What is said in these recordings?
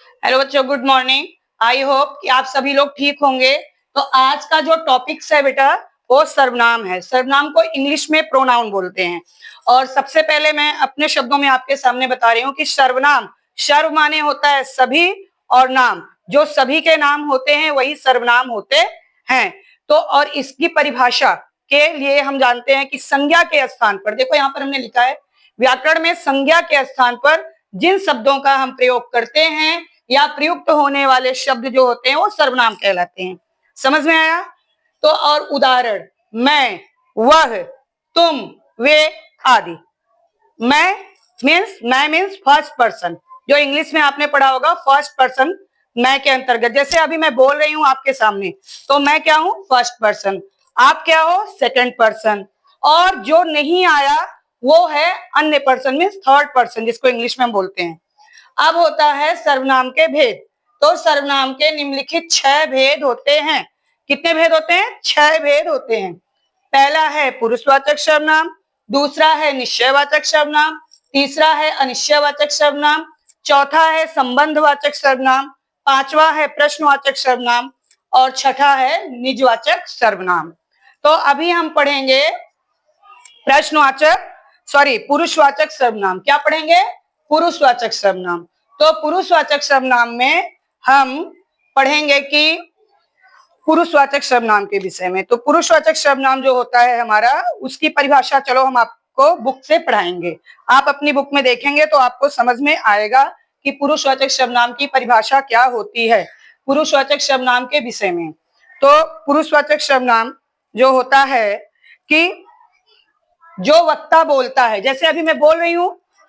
Hello बच्चों, good morning. I hope कि आप सभी लोग ठीक होंगे। तो आज का जो टॉपिक्स है बेटा, वो सर्वनाम है। सर्वनाम को इंग्लिश में प्रोनाउन बोलते हैं। और सबसे पहले मैं अपने शब्दों में आपके सामने बता रही हूँ कि सर्वनाम, सर्व माने होता है सभी, और नाम, जो सभी के नाम होते हैं वही सर्वनाम होते हैं। तो और इसकी परिभाषा के लिए हम जानते हैं कि संज्ञा के स्थान पर, देखो यहाँ पर हमने लिखा है, व्याकरण में संज्ञा के स्थान पर जिन शब्दों का हम प्रयोग करते हैं या प्रयुक्त होने वाले शब्द जो होते हैं वो सर्वनाम कहलाते हैं। समझ में आया? तो और उदाहरण, मैं, वह, तुम, वे आदि। मैं मीन्स फर्स्ट पर्सन, जो इंग्लिश में आपने पढ़ा होगा फर्स्ट पर्सन मैं के अंतर्गत। जैसे अभी मैं बोल रही हूं आपके सामने, तो मैं क्या हूं? First person. आप क्या हो? Second person. और जो नहीं आया वो है अन्य पर्सन, मीन्स थर्ड पर्सन, जिसको इंग्लिश में हम बोलते हैं। अब होता है सर्वनाम के भेद। तो सर्वनाम के निम्नलिखित 6 भेद होते हैं। कितने भेद होते हैं? 6 भेद होते हैं। पहला है पुरुषवाचक सर्वनाम, दूसरा है निश्चयवाचक सर्वनाम, तीसरा है अनिश्चयवाचक सर्वनाम, चौथा है संबंधवाचक सर्वनाम, पांचवा है प्रश्नवाचक सर्वनाम, और छठा है निजवाचक सर्वनाम। तो अभी हम पढ़ेंगे पुरुषवाचक सर्वनाम। क्या पढ़ेंगे? पुरुषवाचक सर्वनाम। तो पुरुषवाचक सर्वनाम में हम पढ़ेंगे कि पुरुषवाचक सर्वनाम के विषय में। तो पुरुषवाचक सर्वनाम जो होता है हमारा, उसकी परिभाषा चलो हम आपको बुक से पढ़ाएंगे। आप अपनी बुक में देखेंगे तो आपको समझ में आएगा कि पुरुषवाचक सर्वनाम की परिभाषा क्या होती है पुरुषवाचक सर्वनाम के विषय में। तो पुरुषवाचक सर्वनाम जो होता है कि जो वक्ता बोलता है, जैसे अभी मैं बोल रही हूँ,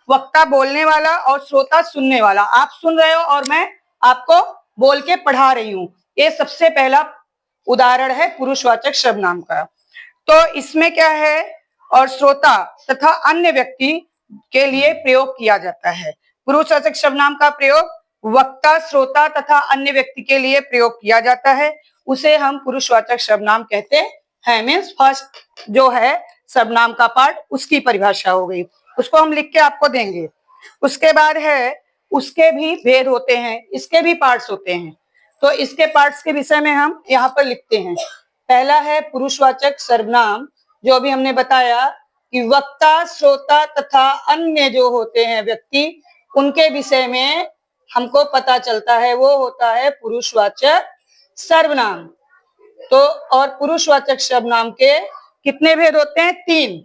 वक्ता बोलने वाला और श्रोता सुनने वाला। आप सुन रहे हो और मैं आपको बोल के पढ़ा रही हूँ। ये सबसे पहला उदाहरण है पुरुषवाचक सर्वनाम का। तो इसमें क्या है, और श्रोता तथा अन्य व्यक्ति के लिए प्रयोग किया जाता है। पुरुषवाचक सर्वनाम का प्रयोग वक्ता, श्रोता तथा अन्य व्यक्ति के लिए प्रयोग किया जाता है। उसे हम पुरुषवाचक सर्वनाम कहते हैं। मीन्स फर्स्ट जो है सर्वनाम का पार्ट, उसकी परिभाषा हो गई। उसको हम लिख के आपको देंगे। उसके बाद है, उसके भी भेद होते हैं, इसके भी पार्ट्स होते हैं। तो इसके पार्ट्स के विषय में हम यहाँ पर लिखते हैं। पहला है पुरुषवाचक सर्वनाम, जो अभी हमने बताया कि वक्ता, श्रोता तथा अन्य जो होते हैं व्यक्ति, उनके विषय में हमको पता चलता है, वो होता है पुरुषवाचक सर्वनाम। तो और पुरुषवाचक सर्वनाम के कितने भेद होते हैं? 3।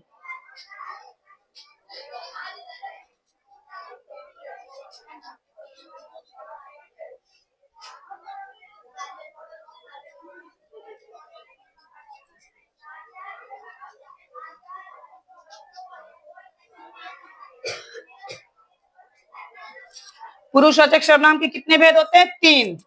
पुरुषवाचक सर्वनाम के कितने भेद होते हैं? 3।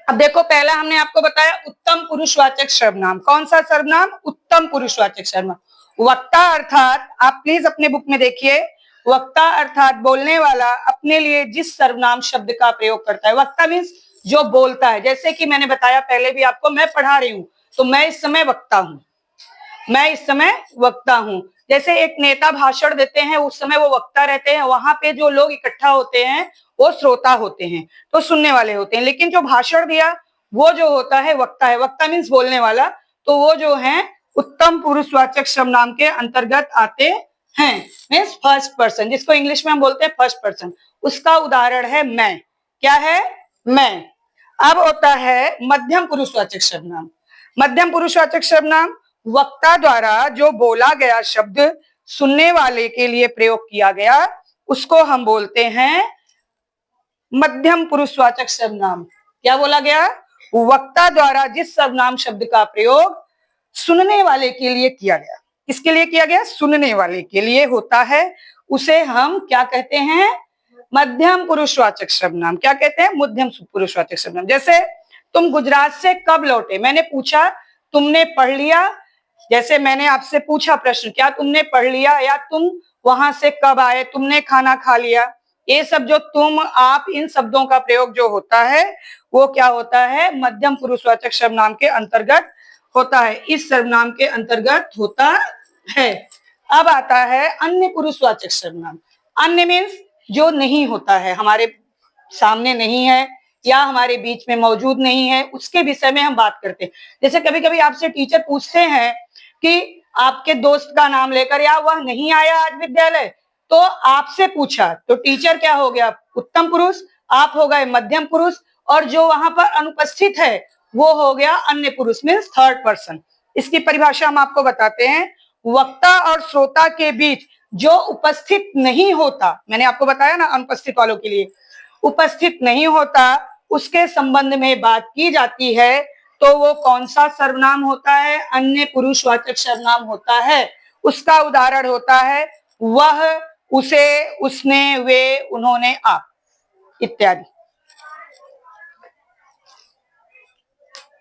अब देखो, पहला हमने आपको बताया उत्तम पुरुषवाचक सर्वनाम। कौन सा सर्वनाम? उत्तम पुरुषवाचक सर्वनाम। वक्ता अर्थात, आप प्लीज अपने बुक में देखिए, वक्ता अर्थात बोलने वाला अपने लिए जिस सर्वनाम शब्द का प्रयोग करता है। वक्ता मीन्स जो बोलता है। जैसे कि मैंने बताया पहले भी आपको, मैं पढ़ा रही हूँ तो मैं इस समय वक्ता हूँ। मैं इस समय वक्ता हूँ। जैसे एक नेता भाषण देते हैं, उस समय वो वक्ता रहते हैं, वहां पे जो लोग इकट्ठा होते हैं वो श्रोता होते हैं, तो सुनने वाले होते हैं। लेकिन जो भाषण दिया वो जो होता है वक्ता है। वक्ता मीन्स बोलने वाला, तो वो जो है उत्तम पुरुषवाचक सर्वनाम के अंतर्गत आते हैं। मीन्स फर्स्ट पर्सन, जिसको इंग्लिश में हम बोलते हैं फर्स्ट पर्सन। उसका उदाहरण है मैं। क्या है? मैं। अब होता है मध्यम पुरुषवाचक सर्वनाम। मध्यम पुरुषवाचक सर्वनाम वक्ता द्वारा जो बोला गया शब्द सुनने वाले के लिए प्रयोग किया गया, उसको हम बोलते हैं मध्यम पुरुषवाचक सर्वनाम। क्या बोला गया? वक्ता द्वारा जिस सर्वनाम शब्द का प्रयोग सुनने वाले के लिए किया गया। किसके लिए किया गया? सुनने वाले के लिए होता है, उसे हम क्या कहते हैं? मध्यम पुरुषवाचक सर्वनाम। क्या कहते हैं? मध्यम पुरुषवाचक सर्वनाम। जैसे तुम गुजरात से कब लौटे? मैंने पूछा, तुमने पढ़ लिया। जैसे मैंने आपसे पूछा प्रश्न, क्या तुमने पढ़ लिया, या तुम वहां से कब आए, तुमने खाना खा लिया। ये सब जो तुम, आप, इन शब्दों का प्रयोग जो होता है वो क्या होता है? मध्यम पुरुषवाचक सर्वनाम के अंतर्गत होता है, इस सर्वनाम के अंतर्गत होता है। अब आता है अन्य पुरुषवाचक सर्वनाम। अन्य मीन्स जो नहीं होता है, हमारे सामने नहीं है या हमारे बीच में मौजूद नहीं है, उसके विषय में हम बात करते हैं। जैसे कभी कभी आपसे टीचर पूछते हैं कि आपके दोस्त का नाम लेकर, या वह नहीं आया आज विद्यालय, तो आपसे पूछा, तो टीचर क्या हो गया? उत्तम पुरुष, आप हो गए मध्यम पुरुष, और जो वहां पर अनुपस्थित है वो हो गया अन्य पुरुष, मीन्स थर्ड पर्सन। इसकी परिभाषा हम आपको बताते हैं। वक्ता और श्रोता के बीच जो उपस्थित नहीं होता, मैंने आपको बताया ना अनुपस्थित वालों के लिए, उपस्थित नहीं होता, उसके संबंध में बात की जाती है, तो वो कौन सा सर्वनाम होता है? अन्य पुरुषवाचक सर्वनाम होता है। उसका उदाहरण होता है वह, उसे, उसने, वे, उन्होंने, आप इत्यादि।